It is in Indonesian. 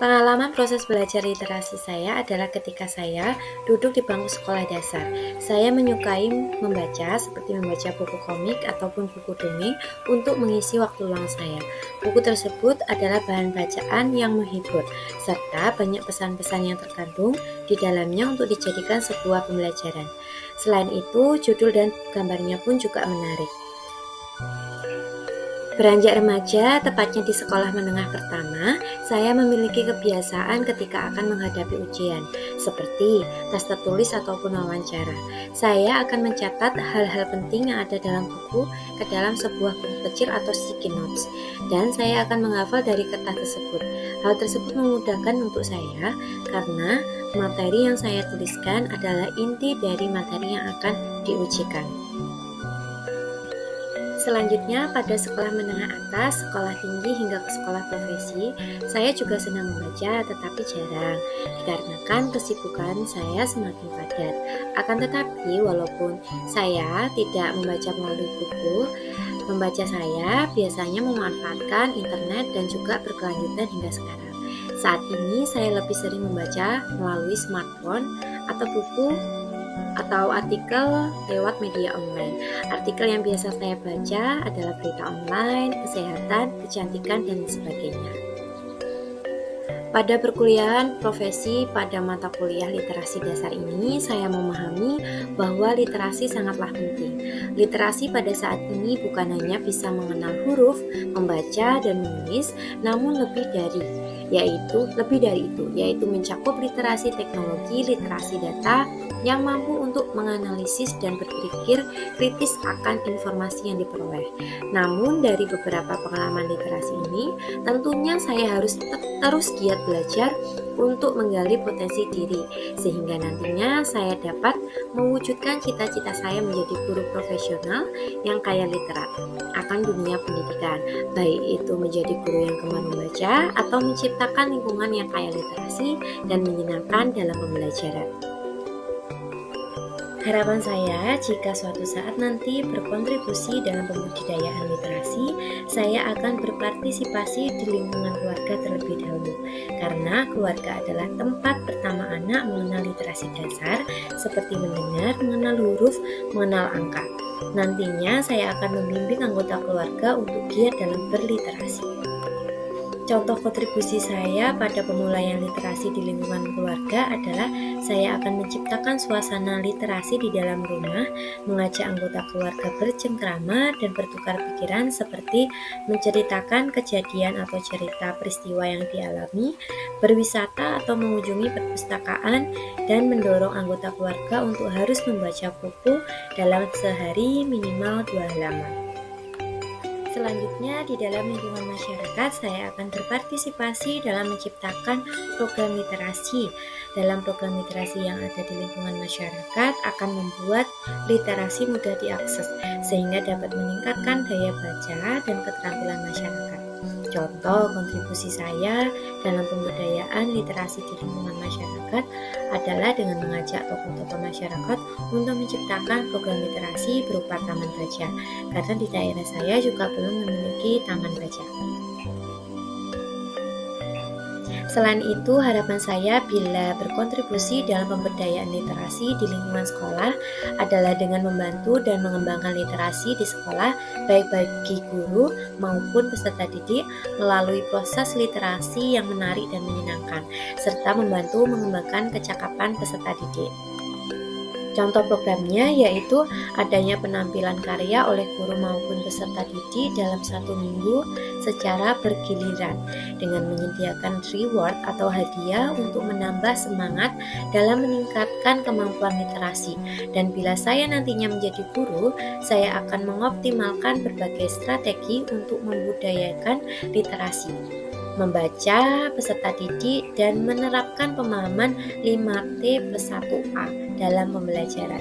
Pengalaman proses belajar literasi saya adalah ketika saya duduk di bangku sekolah dasar. Saya menyukai membaca, seperti membaca buku komik ataupun buku dongeng untuk mengisi waktu luang saya. Buku tersebut adalah bahan bacaan yang menghibur, serta banyak pesan-pesan yang terkandung di dalamnya untuk dijadikan sebuah pembelajaran. Selain itu, judul dan gambarnya pun juga menarik. Beranjak remaja, tepatnya di sekolah menengah pertama, saya memiliki kebiasaan ketika akan menghadapi ujian, seperti tas tertulis ataupun wawancara. Saya akan mencatat hal-hal penting yang ada dalam buku ke dalam sebuah buku kecil atau sticky notes, dan saya akan menghafal dari kertas tersebut. Hal tersebut memudahkan untuk saya karena materi yang saya tuliskan adalah inti dari materi yang akan diujikan. Selanjutnya, pada sekolah menengah atas, sekolah tinggi hingga ke sekolah profesi, saya juga senang membaca, tetapi jarang, dikarenakan kesibukan saya semakin padat. Akan tetapi, walaupun saya tidak membaca melalui buku, membaca saya biasanya memanfaatkan internet dan juga berkelanjutan hingga sekarang. Saat ini, saya lebih sering membaca melalui smartphone atau buku atau artikel lewat media online. Artikel yang biasa saya baca adalah berita online, kesehatan, kecantikan, dan sebagainya. Pada perkuliahan profesi pada mata kuliah literasi dasar ini, saya memahami bahwa literasi sangatlah penting. Literasi pada saat ini bukan hanya bisa mengenal huruf, membaca, dan menulis, namun lebih dari itu, yaitu mencakup literasi teknologi, literasi data, yang mampu untuk menganalisis dan berpikir kritis akan informasi yang diperoleh. Namun dari beberapa pengalaman literasi ini, tentunya saya harus terus giat belajar untuk menggali potensi diri, sehingga nantinya saya dapat mewujudkan cita-cita saya menjadi guru profesional yang kaya literat akan dunia pendidikan, baik itu menjadi guru yang gemar membaca atau menciptakan lingkungan yang kaya literasi dan menyenangkan dalam pembelajaran. Harapan saya, jika suatu saat nanti berkontribusi dalam pembudidayaan literasi, saya akan berpartisipasi di lingkungan keluarga terlebih dahulu, karena keluarga adalah tempat pertama anak mengenal literasi dasar, seperti mendengar, mengenal huruf, mengenal angka. Nantinya saya akan membimbing anggota keluarga untuk giat dalam berliterasi. Contoh kontribusi saya pada pemulaian literasi di lingkungan keluarga adalah saya akan menciptakan suasana literasi di dalam rumah, mengajak anggota keluarga bercengkrama dan bertukar pikiran seperti menceritakan kejadian atau cerita peristiwa yang dialami, berwisata atau mengunjungi perpustakaan, dan mendorong anggota keluarga untuk harus membaca buku dalam sehari minimal 2 halaman. Selanjutnya, di dalam lingkungan masyarakat, saya akan berpartisipasi dalam menciptakan program literasi. Dalam program literasi yang ada di lingkungan masyarakat akan membuat literasi mudah diakses, sehingga dapat meningkatkan daya baca dan keterampilan masyarakat. Contoh kontribusi saya dalam pemberdayaan literasi di lingkungan masyarakat adalah dengan mengajak tokoh-tokoh masyarakat untuk menciptakan program literasi berupa taman baca, karena di daerah saya juga belum memiliki taman baca. Selain itu, harapan saya bila berkontribusi dalam pemberdayaan literasi di lingkungan sekolah adalah dengan membantu dan mengembangkan literasi di sekolah, baik bagi guru maupun peserta didik melalui proses literasi yang menarik dan menyenangkan, serta membantu mengembangkan kecakapan peserta didik. Contoh programnya yaitu adanya penampilan karya oleh guru maupun peserta didik dalam 1 minggu secara bergiliran dengan menyediakan reward atau hadiah untuk menambah semangat dalam meningkatkan kemampuan literasi. Dan bila saya nantinya menjadi guru, saya akan mengoptimalkan berbagai strategi untuk membudayakan literasi, membaca peserta didik, dan menerapkan pemahaman 5T+1A dalam pembelajaran.